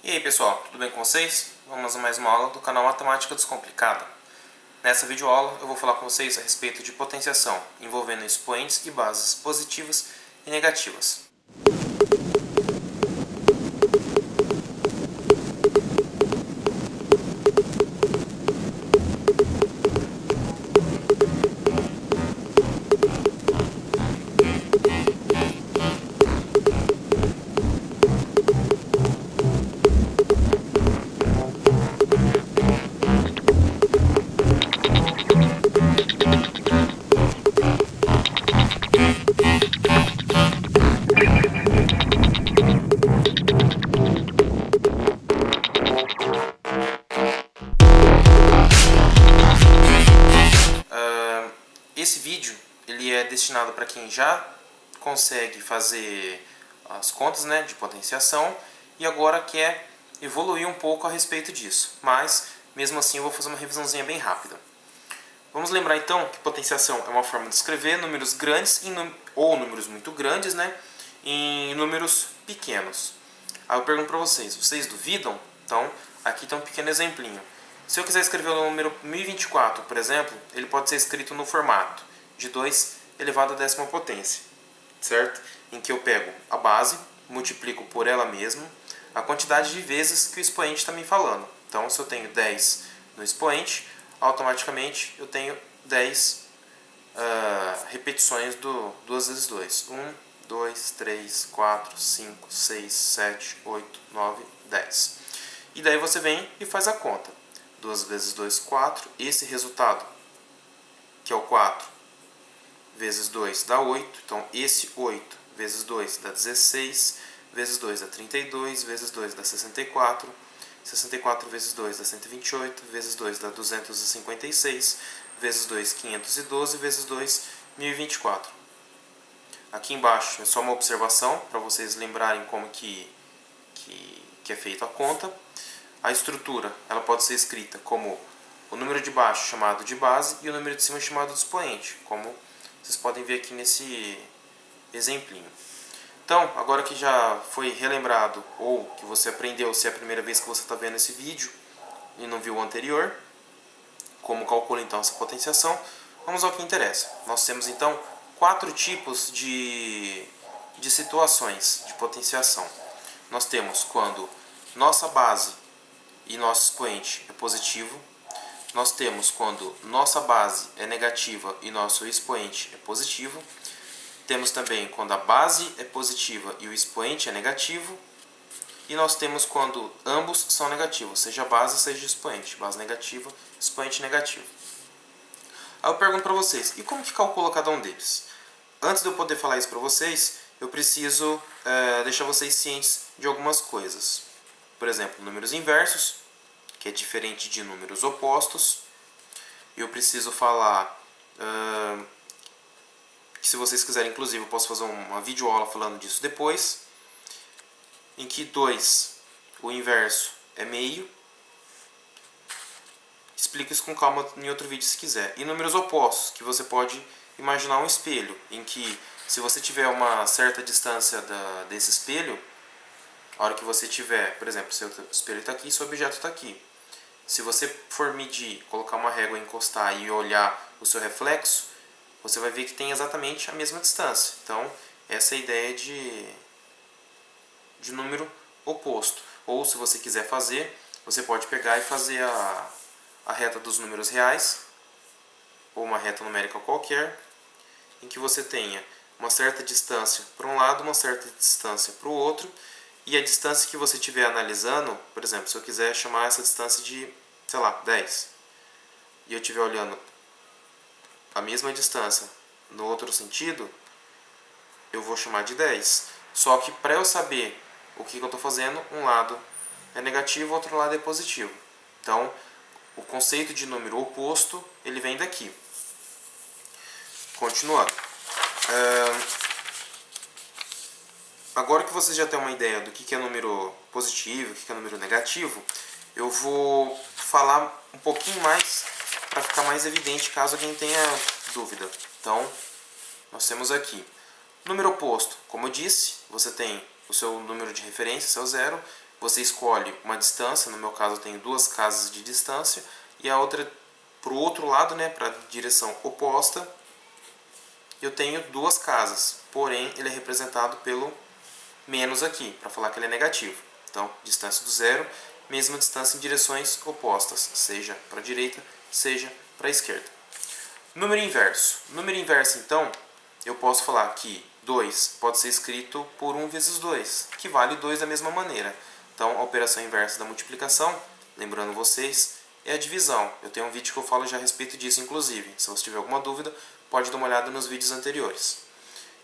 E aí pessoal, tudo bem com vocês? Vamos a mais uma aula do canal Matemática Descomplicada. Nessa videoaula eu vou falar com vocês a respeito de potenciação, envolvendo expoentes e bases positivas e negativas. Esse vídeo ele é destinado para quem já consegue fazer as contas, de potenciação e agora quer evoluir um pouco a respeito disso. Mas, mesmo assim, eu vou fazer uma revisãozinha bem rápida. Vamos lembrar então que potenciação é uma forma de escrever números grandes ou números muito grandes, em números pequenos. Aí eu pergunto para vocês duvidam? Então, aqui tem um pequeno exemplinho. Se eu quiser escrever o número 1024, por exemplo, ele pode ser escrito no formato de 2 elevado à décima potência, certo? Em que eu pego a base, multiplico por ela mesma, a quantidade de vezes que o expoente está me falando. Então, se eu tenho 10 no expoente, automaticamente eu tenho 10 repetições do 2 vezes 2. 1, 2, 3, 4, 5, 6, 7, 8, 9, 10. E daí você vem e faz a conta. 2 vezes 2, 4. Esse resultado, que é o 4, vezes 2 dá 8. Então, esse 8 vezes 2 dá 16. Vezes 2 dá 32. Vezes 2 dá 64. 64 vezes 2 dá 128. Vezes 2 dá 256. Vezes 2, 512. Vezes 2, 1024. Aqui embaixo é só uma observação para vocês lembrarem como que é feita a conta. A estrutura ela pode ser escrita como o número de baixo chamado de base e o número de cima chamado de expoente, como vocês podem ver aqui nesse exemplinho. Então, agora que já foi relembrado ou que você aprendeu, se é a primeira vez que você está vendo esse vídeo e não viu o anterior, como calcula então essa potenciação, vamos ao que interessa. Nós temos então 4 tipos de situações de potenciação. Nós temos quando nossa base e nosso expoente é positivo. Nós temos quando nossa base é negativa e nosso expoente é positivo. Temos também quando a base é positiva e o expoente é negativo. E nós temos quando ambos são negativos, seja a base, seja o expoente. Base negativa, expoente negativo. Aí eu pergunto para vocês, e como que calcula cada um deles? Antes de eu poder falar isso para vocês, eu preciso deixar vocês cientes de algumas coisas. Por exemplo, números inversos, que é diferente de números opostos. Eu preciso falar que, se vocês quiserem, inclusive, eu posso fazer uma videoaula falando disso depois. Em que 2, o inverso é meio. Explico isso com calma em outro vídeo se quiser. E números opostos, que você pode imaginar um espelho, em que se você tiver uma certa distância desse espelho, a hora que você tiver, por exemplo, seu espelho está aqui e seu objeto está aqui. Se você for medir, colocar uma régua, encostar e olhar o seu reflexo, você vai ver que tem exatamente a mesma distância. Então, essa é a ideia de número oposto. Ou, se você quiser fazer, você pode pegar e fazer a reta dos números reais, ou uma reta numérica qualquer, em que você tenha uma certa distância para um lado, uma certa distância para o outro, e a distância que você estiver analisando, por exemplo, se eu quiser chamar essa distância de, sei lá, 10, e eu estiver olhando a mesma distância no outro sentido, eu vou chamar de 10. Só que para eu saber o que eu estou fazendo, um lado é negativo, o outro lado é positivo. Então, o conceito de número oposto, ele vem daqui. Continuando. Agora que vocês já têm uma ideia do que é número positivo, o que é número negativo, eu vou falar um pouquinho mais para ficar mais evidente caso alguém tenha dúvida. Então, nós temos aqui número oposto. Como eu disse, você tem o seu número de referência, seu zero, você escolhe uma distância, no meu caso eu tenho 2 casas de distância, e a outra para o outro lado, né, para a direção oposta, eu tenho 2 casas, porém ele é representado pelo menos aqui, para falar que ele é negativo. Então, distância do zero, mesma distância em direções opostas, seja para a direita, seja para a esquerda. Número inverso. Número inverso, então, eu posso falar que 2 pode ser escrito por 1 vezes 2, que vale 2 da mesma maneira. Então, a operação inversa da multiplicação, lembrando vocês, é a divisão. Eu tenho um vídeo que eu falo já a respeito disso, inclusive. Se você tiver alguma dúvida, pode dar uma olhada nos vídeos anteriores.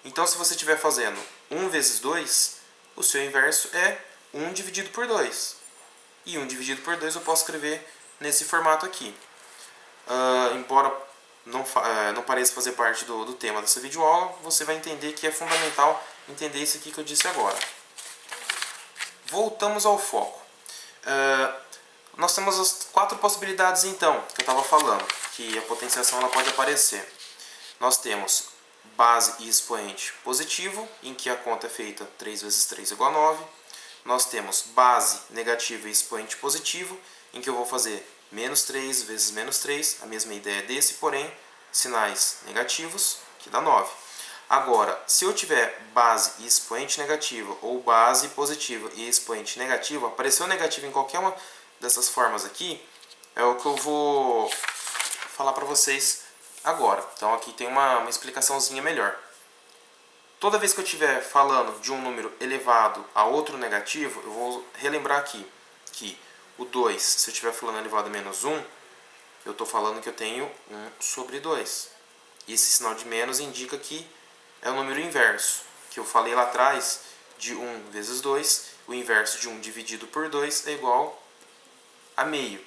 Então, se você estiver fazendo 1 vezes 2, o seu inverso é 1 dividido por 2. E 1 dividido por 2 eu posso escrever nesse formato aqui. Embora não pareça fazer parte do tema dessa videoaula, você vai entender que é fundamental entender isso aqui que eu disse agora. Voltamos ao foco. Nós temos as 4 possibilidades, então, que eu estava falando, que a potenciação ela pode aparecer. Nós temos base e expoente positivo, em que a conta é feita 3 vezes 3 igual a 9. Nós temos base negativa e expoente positivo, em que eu vou fazer menos 3 vezes menos 3, a mesma ideia desse, porém, sinais negativos, que dá 9. Agora, se eu tiver base e expoente negativo, ou base positiva e expoente negativo, apareceu negativo em qualquer uma dessas formas aqui, é o que eu vou falar para vocês agora. Então aqui tem uma explicaçãozinha melhor. Toda vez que eu estiver falando de um número elevado a outro negativo, eu vou relembrar aqui que o 2, se eu estiver falando elevado a menos 1, eu estou falando que eu tenho 1 sobre 2. E esse sinal de menos indica que é o número inverso, que eu falei lá atrás, de 1 vezes 2, o inverso de 1 dividido por 2 é igual a meio.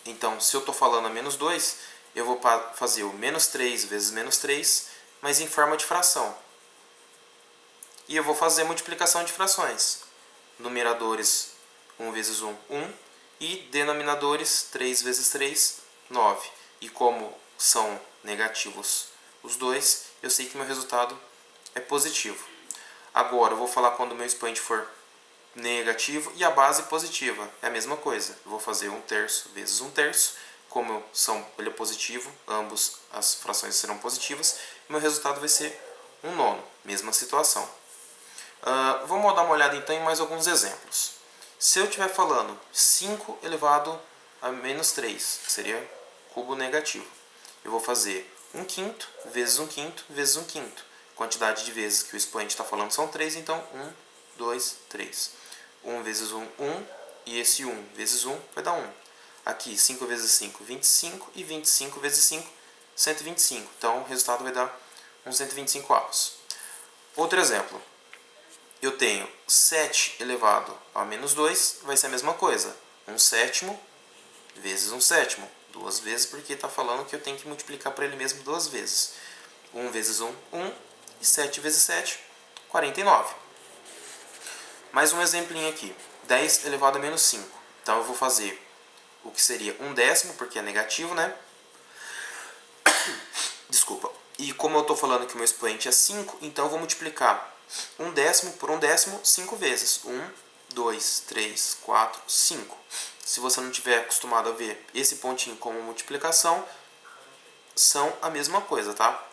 Então, se eu estou falando a menos 2, eu vou fazer o menos 3 vezes menos 3, mas em forma de fração. E eu vou fazer a multiplicação de frações. Numeradores 1 vezes 1, 1. E denominadores 3 vezes 3, 9. E como são negativos os dois, eu sei que meu resultado é positivo. Agora eu vou falar quando o meu expoente for negativo e a base positiva. É a mesma coisa. Eu vou fazer 1/3 vezes 1/3. Como ele é positivo, ambos as frações serão positivas. E meu resultado vai ser 1/9. Mesma situação. Vamos dar uma olhada então em mais alguns exemplos. Se eu estiver falando 5 elevado a menos 3, que seria cubo negativo, eu vou fazer 1/5 vezes 1/5 vezes 1/5. Quantidade de vezes que o expoente está falando são 3, então 1, 2, 3. 1 vezes 1, 1, e esse 1 vezes 1 vai dar 1. Aqui 5 vezes 5, 25, e 25 vezes 5, 125. Então o resultado vai dar uns 125 avos. Outro exemplo. Eu tenho 7 elevado a menos 2, vai ser a mesma coisa. 1/7 vezes 1/7. 2 vezes porque está falando que eu tenho que multiplicar para ele mesmo 2 vezes. 1 vezes 1, 1. E 7 vezes 7, 49. Mais um exemplinho aqui. 10 elevado a menos 5. Então eu vou fazer o que seria 1/10, porque é negativo, né? Desculpa. E como eu estou falando que o meu expoente é 5, então eu vou multiplicar 1/10 por 1/10 5 vezes. 1, 2, 3, 4, 5. Se você não tiver acostumado a ver esse pontinho como multiplicação, são a mesma coisa, tá?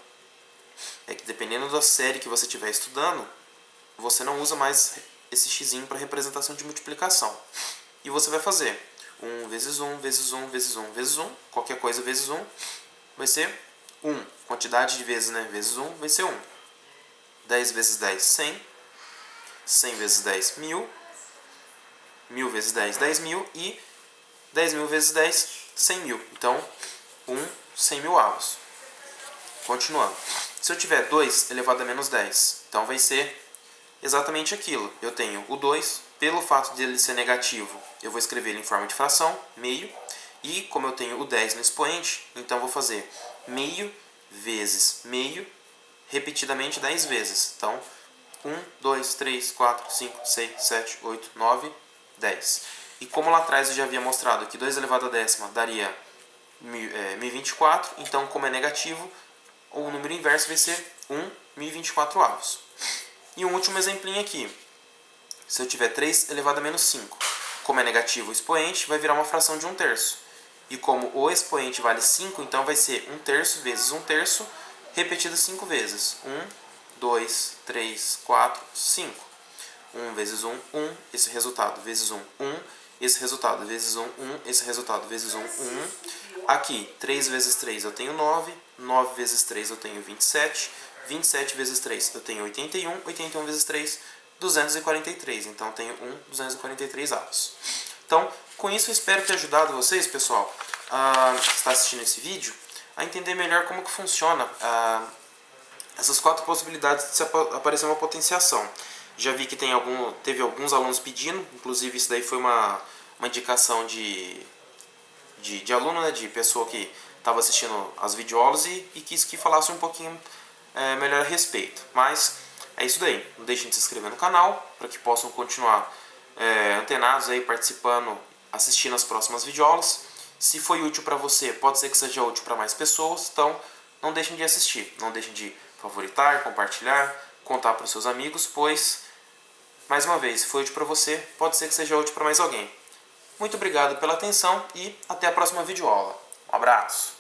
É que dependendo da série que você estiver estudando, você não usa mais esse xizinho para representação de multiplicação. E você vai fazer 1 vezes 1 vezes 1 vezes 1 vezes 1, qualquer coisa vezes 1, vai ser 1. Quantidade de vezes, né, vezes 1 vai ser 1. 10 vezes 10, 100. 100 vezes 10, 1000. 1000 vezes 10, 10.000. E 10.000 vezes 10, 100.000. Então, 100.000 avos. Continuando. Se eu tiver 2 elevado a menos 10, então vai ser exatamente aquilo. Eu tenho o 2, pelo fato de ele ser negativo, eu vou escrever ele em forma de fração, meio. E como eu tenho o 10 no expoente, então eu vou fazer meio vezes meio, repetidamente 10 vezes. Então, 1, 2, 3, 4, 5, 6, 7, 8, 9, 10. E como lá atrás eu já havia mostrado que 2 elevado a décima daria 1024, então como é negativo, o número inverso vai ser 1024 avos. E um último exemplinho aqui. Se eu tiver 3 elevado a menos 5, como é negativo o expoente, vai virar uma fração de 1/3. E como o expoente vale 5, então vai ser 1/3 vezes 1/3, repetido 5 vezes. 1, 2, 3, 4, 5. 1 vezes 1, 1. Esse resultado vezes 1, 1. Esse resultado vezes 1, 1. Esse resultado vezes 1, 1. Aqui, 3 vezes 3 eu tenho 9. 9 vezes 3 eu tenho 27. 27 vezes 3 eu tenho 81. 81 vezes 3, 243. Então, eu tenho 243 avos. Então, com isso, eu espero ter ajudado vocês, pessoal, que está assistindo esse vídeo, a entender melhor como que funciona essas 4 possibilidades de aparecer uma potenciação. Já vi que teve alguns alunos pedindo, inclusive isso daí foi uma indicação de aluno, né, de pessoa que estava assistindo as videoaulas e quis que falasse um pouquinho melhor a respeito. Mas é isso daí. Não deixem de se inscrever no canal para que possam continuar antenados aí, participando, assistindo as próximas videoaulas. Se foi útil para você, pode ser que seja útil para mais pessoas, então não deixem de assistir. Não deixem de favoritar, compartilhar, contar para os seus amigos, pois, mais uma vez, se foi útil para você, pode ser que seja útil para mais alguém. Muito obrigado pela atenção e até a próxima videoaula. Um abraço!